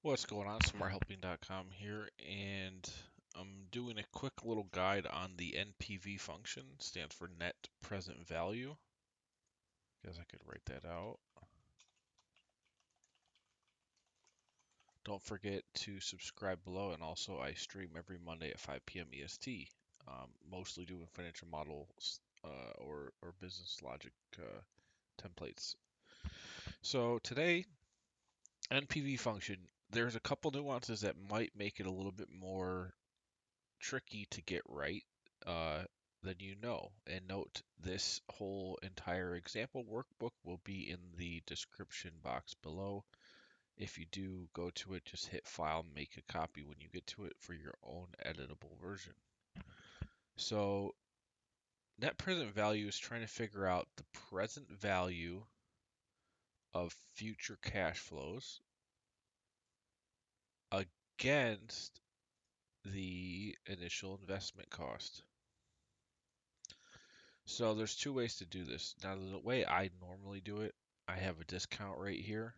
What's going on? SmartHelping.com here, and I'm doing a quick little guide on the NPV function. Stands for net present value. Guess I could write that out. Don't forget to subscribe below, and also I stream every Monday at 5 p.m. EST. Mostly doing financial models or business logic templates. So today, NPV function. There's a couple nuances that might make it a little bit more tricky to get right, uh, then you know. And note, this whole entire example workbook will be in the description box below. If you do go to it, just hit File, make a copy when you get to it for your own editable version. So, net present value is trying to figure out the present value of future cash flows against the initial investment cost. So there's two ways to do this. Now, the way I normally do it, I have a discount rate here.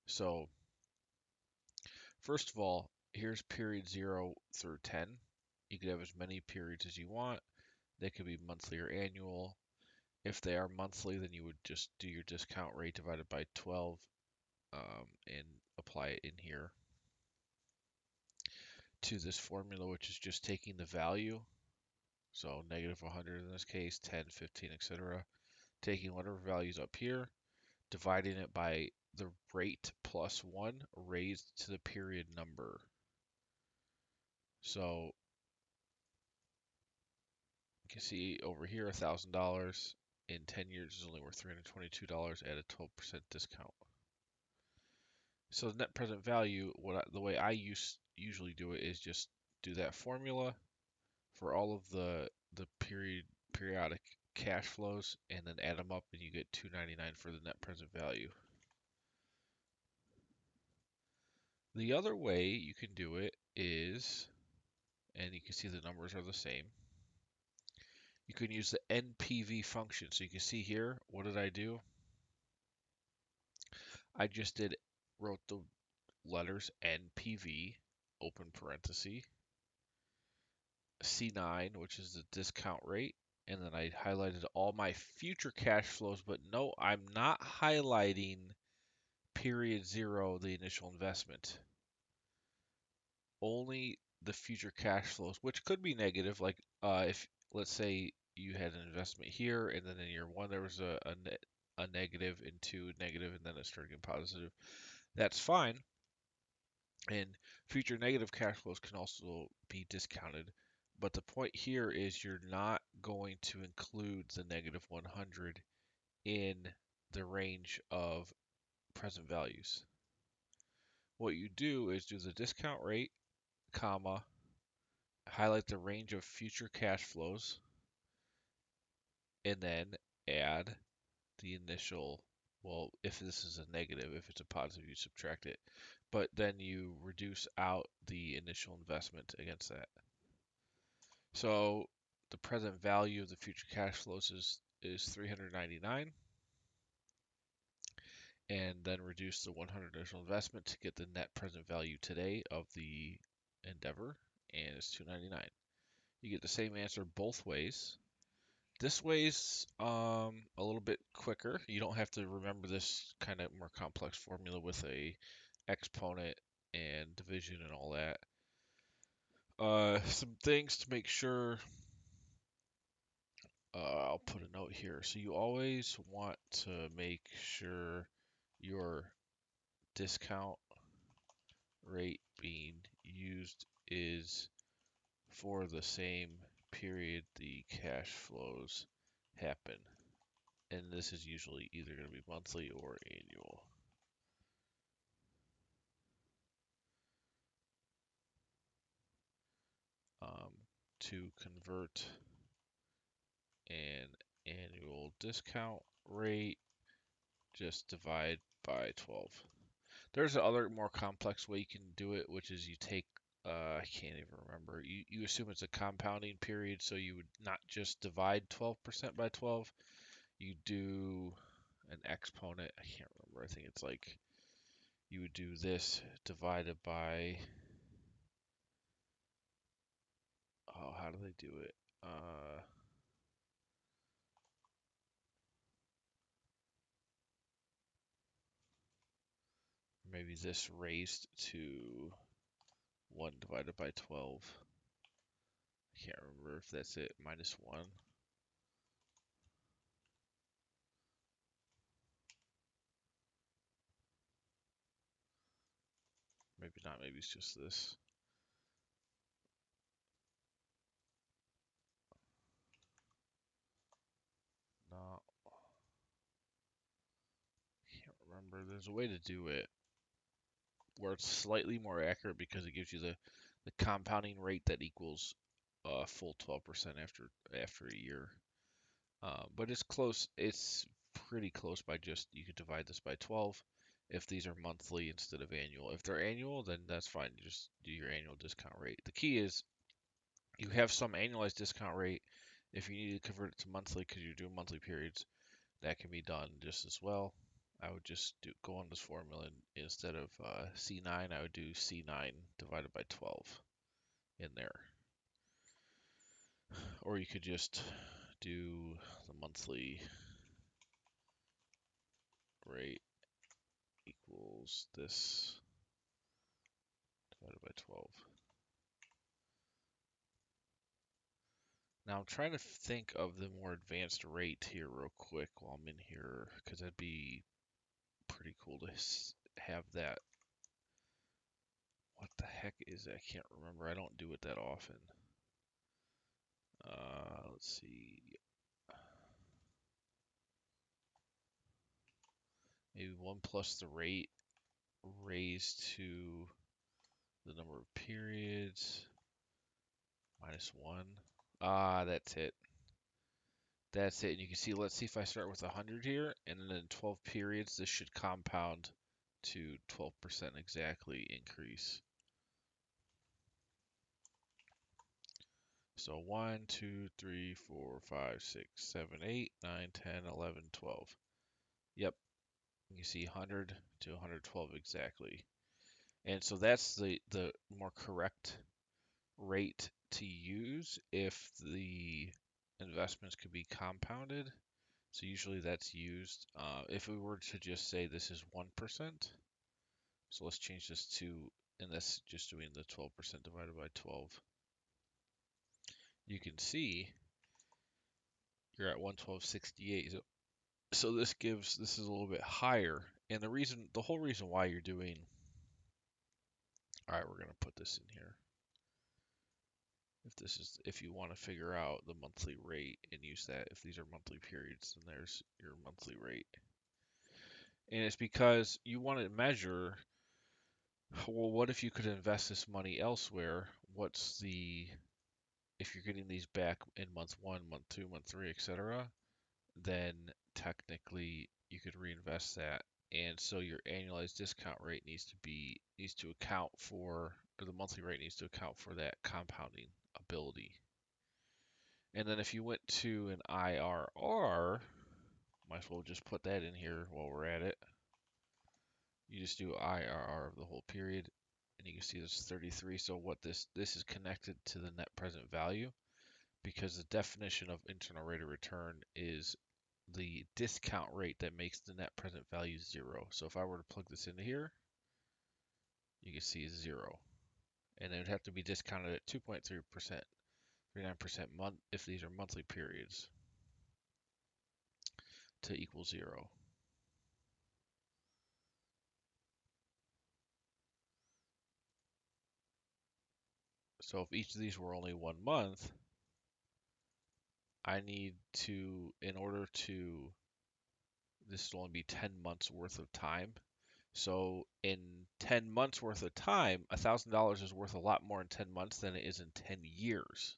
So first of all, here's period 0 through 10. You could have as many periods as you want. They could be monthly or annual. If they are monthly, then you would just do your discount rate divided by 12 and apply it in here to this formula, which is just taking the value. So negative 100 in this case, 10, 15, etc. Taking whatever values up here, dividing it by the rate plus 1 raised to the period number. So you can see over here $1,000 in 10 years is only worth $322 at a 12% discount. So the net present value, the way I usually do it is just do that formula for all of the periodic cash flows and then add them up and you get $299 for the net present value. The other way you can do it is, and you can see the numbers are the same, you can use the NPV function. So you can see here, what did I do? I just wrote the letters NPV, open parenthesis, C9, which is the discount rate, and then I highlighted all my future cash flows, but no, I'm not highlighting period 0, the initial investment. Only the future cash flows, which could be negative, like if, let's say, you had an investment here, and then in year 1 there was a negative, in 2 negative, and then it started getting positive. That's fine. And future negative cash flows can also be discounted. But the point here is you're not going to include the negative 100 in the range of present values. What you do is do the discount rate, comma, highlight the range of future cash flows, and then add the initial, well, if this is a negative, if it's a positive, you subtract it. But then you reduce out the initial investment against that. So the present value of the future cash flows is 399, and then reduce the 100 initial investment to get the net present value today of the endeavor, and it's 299. You get the same answer both ways. This way's a little bit quicker. You don't have to remember this kind of more complex formula with a exponent and division and all that. Some things to make sure. I'll put a note here. So you always want to make sure your discount rate being used is for the same period the cash flows happen. And this is usually either going to be monthly or annual. To convert an annual discount rate, just divide by 12. There's another more complex way you can do it, which is you take, I can't even remember. You assume it's a compounding period, so you would not just divide 12% by 12. You do an exponent. I can't remember. I think it's like you would do this divided by, oh, how do they do it? Maybe this raised to 1 divided by 12. I can't remember if that's it, minus 1. Maybe not, maybe it's just this. No, can't remember. There's a way to do it where it's slightly more accurate because it gives you the compounding rate that equals a full 12% after a year. But it's close. It's pretty close by just you could divide this by 12 if these are monthly instead of annual. If they're annual, then that's fine. You just do your annual discount rate. The key is you have some annualized discount rate. If you need to convert it to monthly because you're doing monthly periods, that can be done just as well. I would just go on this formula and instead of C9, I would do C9 divided by 12 in there. Or you could just do the monthly rate equals this divided by 12. Now I'm trying to think of the more advanced rate here real quick while I'm in here, because that'd be pretty cool to have that. What the heck is that? I can't remember. I don't do it that often. Let's see. Maybe 1 plus the rate raised to the number of periods minus 1. Ah, that's it. That's it. And you can see, let's see if I start with 100 here, and then in 12 periods, this should compound to 12% exactly increase. So 1, 2, 3, 4, 5, 6, 7, 8, 9, 10, 11, 12. Yep. You see 100 to 112 exactly. And so that's the more correct rate to use if the investments could be compounded. So usually that's used. If we were to just say this is 1%, so let's change this to, and that's just doing the 12% divided by 12. You can see you're at 112.68. So this is a little bit higher. And the whole reason why you're doing, all right, we're going to put this in here. If you want to figure out the monthly rate and use that, if these are monthly periods, then there's your monthly rate. And it's because you want to measure, well, what if you could invest this money elsewhere? If you're getting these back in month 1, month 2, month 3, etc., then technically you could reinvest that. And so your annualized discount rate needs to account for, or the monthly rate needs to account for that compounding ability. And then if you went to an IRR, might as well just put that in here while we're at it. You just do IRR of the whole period, and you can see there's 33. So what this is connected to the net present value, because the definition of internal rate of return is the discount rate that makes the net present value 0. So if I were to plug this into here, you can see 0. And it would have to be discounted at 2.3%, 39% month if these are monthly periods to equal 0. So if each of these were only 1 month, I need to, in order to, this will only be 10 months worth of time. So in 10 months worth of time, $1,000 is worth a lot more in 10 months than it is in 10 years.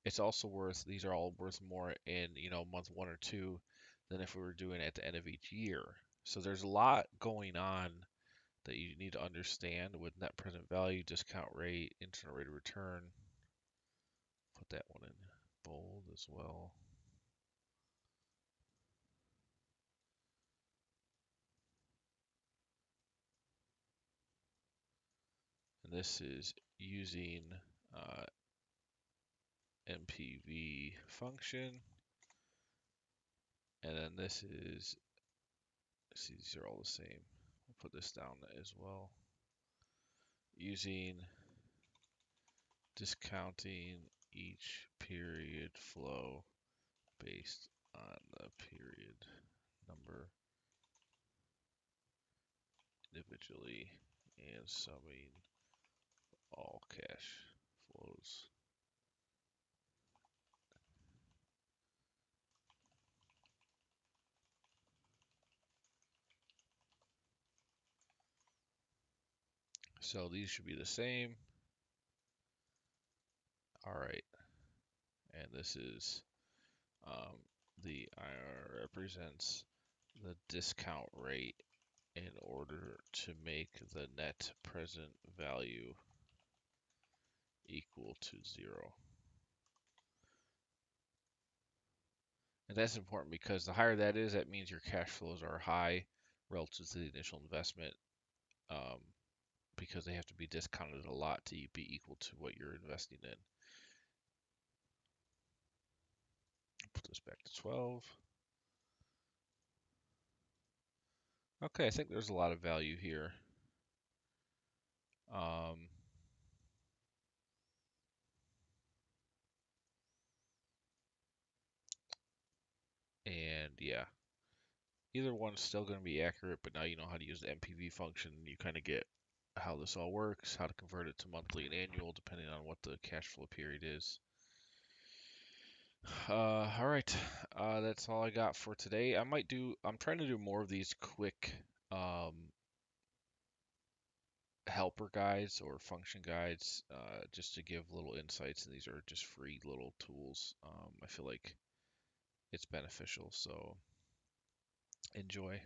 It's also these are all worth more in, month 1 or 2 than if we were doing it at the end of each year. So there's a lot going on that you need to understand with net present value, discount rate, internal rate of return. Put that one in bold as well. this is using NPV function, and then this is, see, these are all the same. We'll put this down as well. Using discounting each period flow based on the period number individually and summing all cash flows. So these should be the same. All right, and this is the IR represents the discount rate in order to make the net present value equal to 0. And that's important because the higher that is, that means your cash flows are high relative to the initial investment, um, because they have to be discounted a lot to be equal to what you're investing in. Put this back to 12. Okay, I think there's a lot of value here. And yeah, either one's still going to be accurate, but now you know how to use the NPV function. You kind of get how this all works, how to convert it to monthly and annual, depending on what the cash flow period is. All right, that's all I got for today. I'm trying to do more of these quick helper guides or function guides, just to give little insights, and these are just free little tools. I feel like it's beneficial, so enjoy.